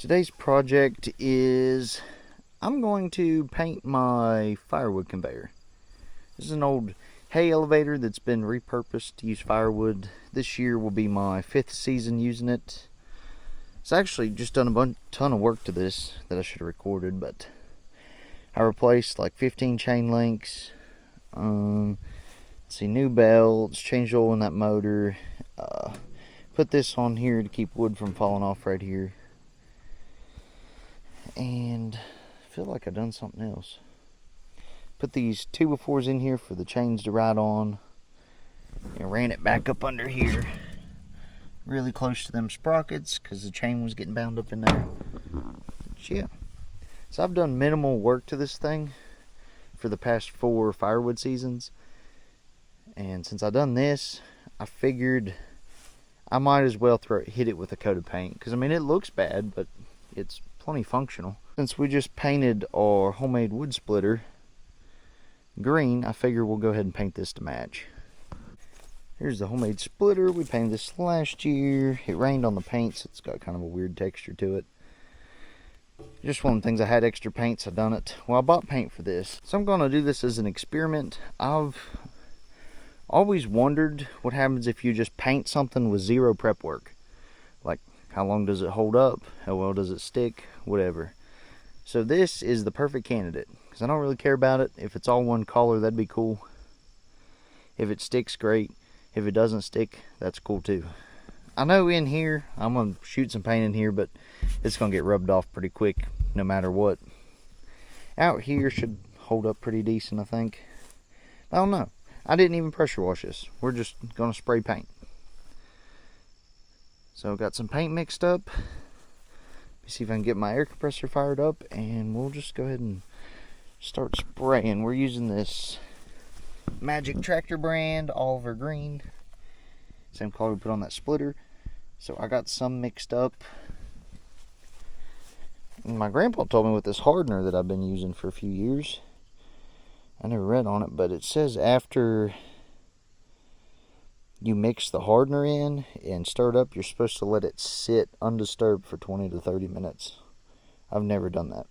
Today's project is I'm going to paint my firewood conveyor. This is an old hay elevator that's been repurposed to use firewood. This year will be my 5th season using it. It's actually just done a ton of work to this that I should have recorded, but I replaced like 15 chain links, let's see, new belts, changed oil in that motor, put this on here to keep wood from falling off right here. And I feel like I've done something else. Put these 2x4s in here for the chains to ride on. And ran it back up under here, really close to them sprockets, because the chain was getting bound up in there. But yeah. So I've done minimal work to this thing for the past 4 firewood seasons. And since I've done this, I figured I might as well hit it with a coat of paint. Because I mean, it looks bad, but it's plenty functional. Since we just painted our homemade wood splitter green, I figure we'll go ahead and paint this to match. Here's the homemade splitter. We painted this last year. It rained on the paint, so it's got kind of a weird texture to it. Just one of the things, I had extra paint, so I done it. Well, I bought paint for this, so I'm going to do this as an experiment. I've always wondered what happens if you just paint something with zero prep work. Like, how long does it hold up? How well does it stick? Whatever. So this is the perfect candidate, because I don't really care about it. If it's all one color, that'd be cool. If it sticks, great. If it doesn't stick, that's cool too. I know in here, I'm going to shoot some paint in here, but it's going to get rubbed off pretty quick no matter what. Out here should hold up pretty decent, I think. I don't know. I didn't even pressure wash this. We're just going to spray paint. So I've got some paint mixed up. Let me see if I can get my air compressor fired up, and we'll just go ahead and start spraying. We're using this Magic Tractor brand, Oliver Green. Same color we put on that splitter. So I got some mixed up. And my grandpa told me with this hardener that I've been using for a few years, I never read on it, but it says after you mix the hardener in and stir it up, you're supposed to let it sit undisturbed for 20 to 30 minutes. I've never done that.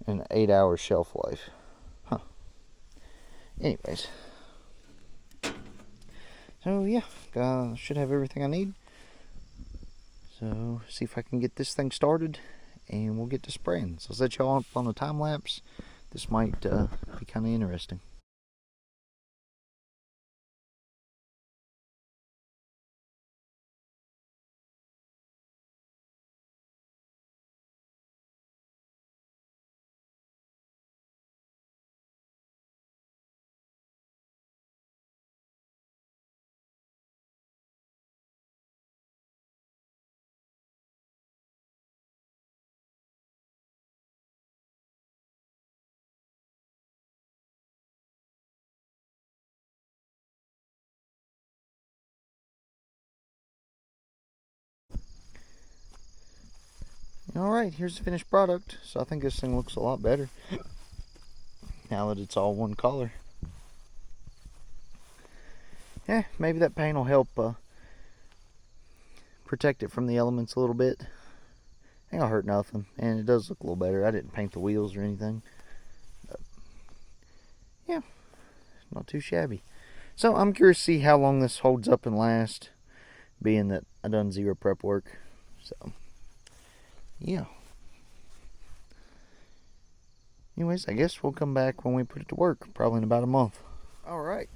An 8-hour shelf life. Huh. Anyways. So yeah, should have everything I need. So see if I can get this thing started and we'll get to spraying. So I'll set y'all up on a time lapse. This might be kind of interesting. Alright, here's the finished product. So I think this thing looks a lot better now that it's all one color. Yeah, maybe that paint will help protect it from the elements a little bit. Ain't gonna hurt nothing, and it does look a little better. I didn't paint the wheels or anything. But yeah, not too shabby. So I'm curious to see how long this holds up and lasts, being that I done zero prep work. So yeah. Anyways, I guess we'll come back when we put it to work, probably in about a month. Alright.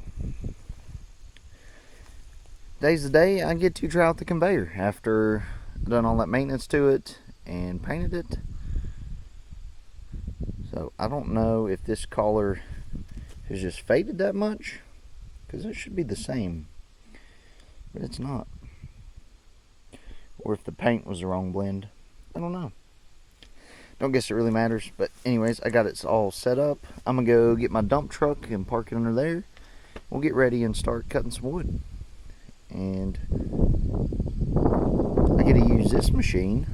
Today's the day I get to try out the conveyor after I've done all that maintenance to it and painted it. So I don't know if this color has just faded that much, because it should be the same, but it's not. Or if the paint was the wrong blend. I don't know. Don't guess it really matters. But anyways, I got it all set up. I'm going to go get my dump truck and park it under there. We'll get ready and start cutting some wood. And I get to use this machine.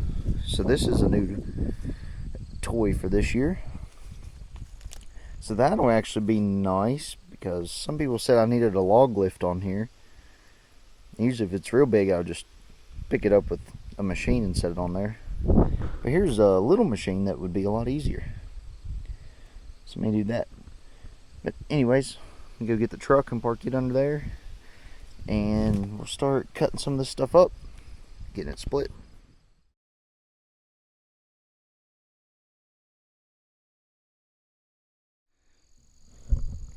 So this is a new toy for this year. So that'll actually be nice, because some people said I needed a log lift on here. Usually if it's real big, I'll just pick it up with a machine and set it on there. But here's a little machine that would be a lot easier. So may do that. But anyways, we go get the truck and park it under there, and we'll start cutting some of this stuff up, getting it split.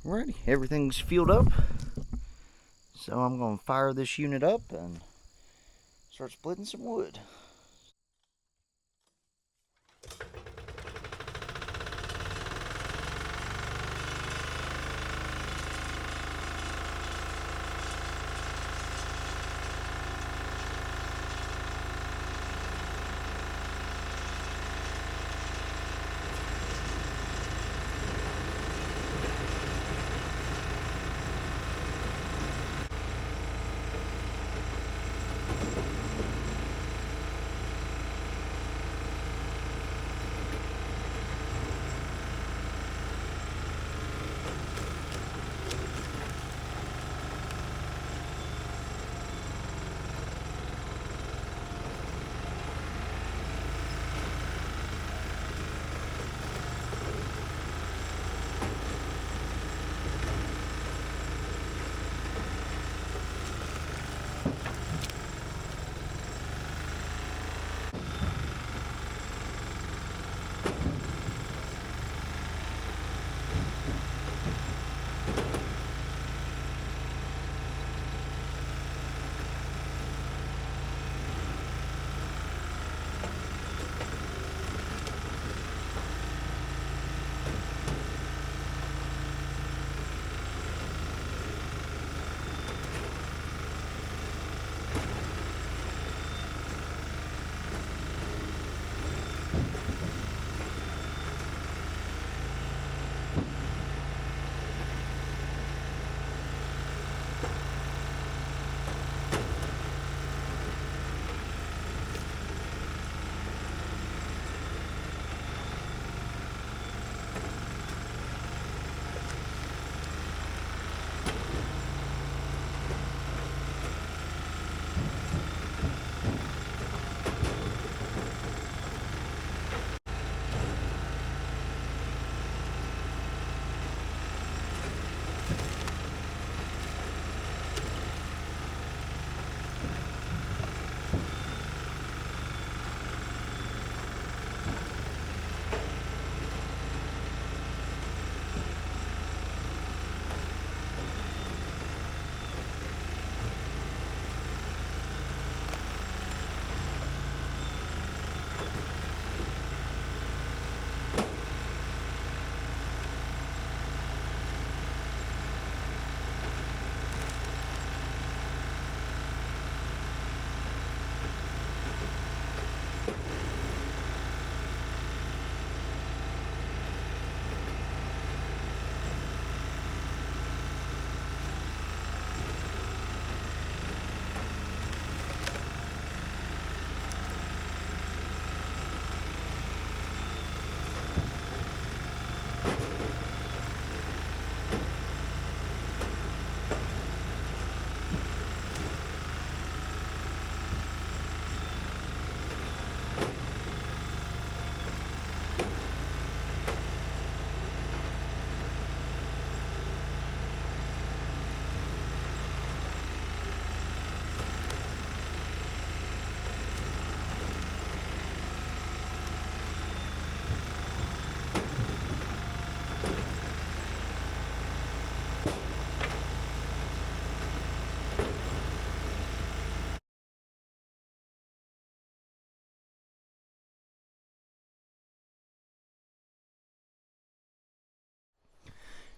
Alrighty, everything's fueled up. So I'm going to fire this unit up and start splitting some wood.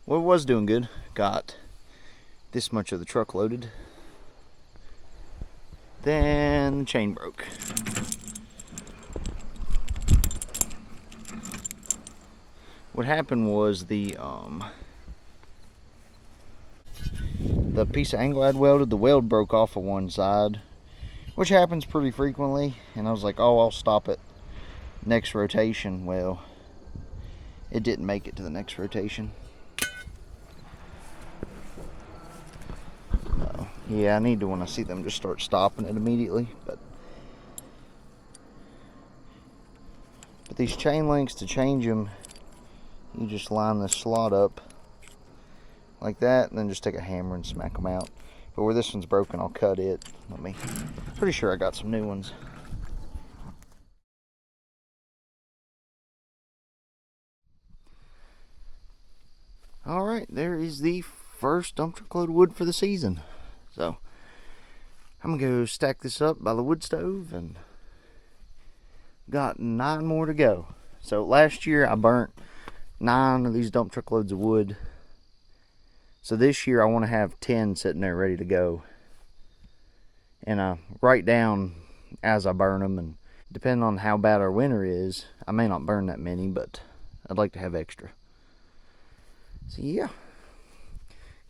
Well, it was doing good. Got this much of the truck loaded. Then the chain broke. What happened was the piece of angle I'd welded, the weld broke off of one side, which happens pretty frequently, and I was like, oh, I'll stop it next rotation. Well, it didn't make it to the next rotation. Yeah, I need to, when I see them, just start stopping it immediately. But But these chain links, to change them, you just line this slot up like that, and then just take a hammer and smack them out. But where this one's broken, I'll cut it. Pretty sure I got some new ones. Alright, there is the first dump truck load of wood for the season. So, I'm gonna go stack this up by the wood stove, and got 9 more to go. So last year I burnt 9 of these dump truck loads of wood. So this year I want to have 10 sitting there ready to go. And I write down as I burn them, and depending on how bad our winter is, I may not burn that many, but I'd like to have extra. So yeah,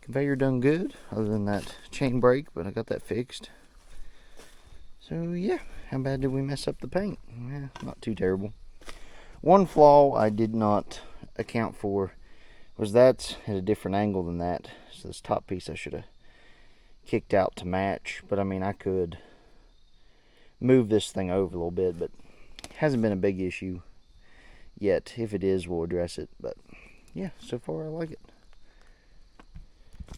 conveyor done good, other than that chain break, but I got that fixed. So yeah, how bad did we mess up the paint? Not too terrible. One flaw I did not account for was that at a different angle than that. So this top piece I should have kicked out to match, but I mean I could move this thing over a little bit, but it hasn't been a big issue yet. If it is, we'll address it. But yeah, so far I like it.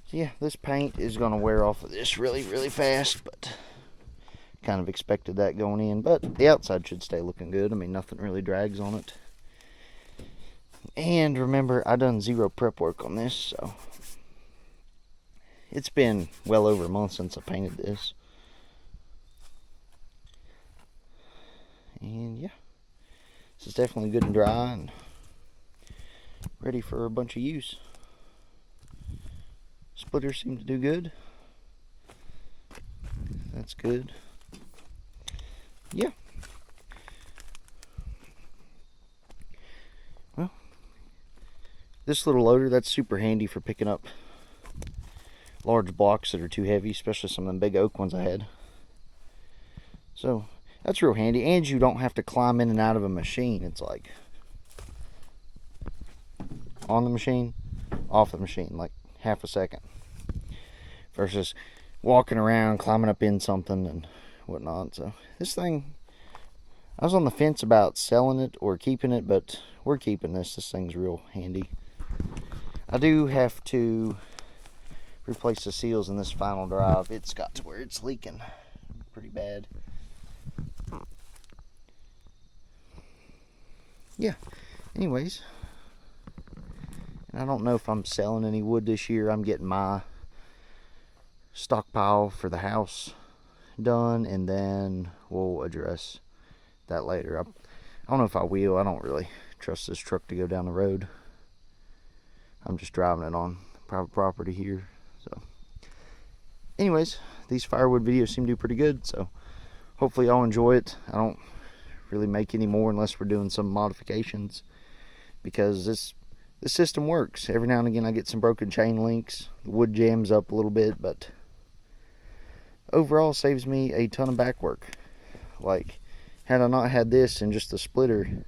So yeah, this paint is going to wear off of this really, really fast, but kind of expected that going in. But the outside should stay looking good. I mean, nothing really drags on it. And remember, I done 0 prep work on this, so it's been well over a month since I painted this. And yeah, this is definitely good and dry and ready for a bunch of use. Splitters seem to do good. That's good. Yeah. Well, this little loader, that's super handy for picking up large blocks that are too heavy, especially some of them big oak ones I had. So that's real handy, and you don't have to climb in and out of a machine. It's like on the machine, off the machine, like half a second, versus walking around, climbing up in something and whatnot. So this thing, I was on the fence about selling it or keeping it, but we're keeping this. This thing's real handy. I do have to replace the seals in this final drive. It's got to where it's leaking pretty bad. Yeah, anyways, and I don't know if I'm selling any wood this year. I'm getting my stockpile for the house done, and then we'll address that later. I don't know if I will. I don't really trust this truck to go down the road. I'm just driving it on private property here. So anyways, these firewood videos seem to do pretty good, so hopefully y'all enjoy it. I don't really make any more unless we're doing some modifications, because this system works. Every now and again I get some broken chain links, the wood jams up a little bit, but overall saves me a ton of back work. Like, had I not had this and just the splitter,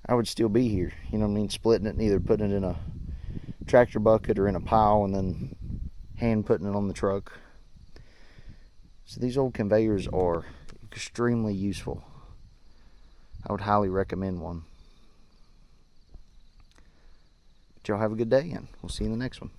I would still be here, you know what I mean, splitting it and either putting it in a tractor bucket or in a pile and then hand putting it on the truck. So these old conveyors are extremely useful. I would highly recommend one. But y'all have a good day, and we'll see you in the next one.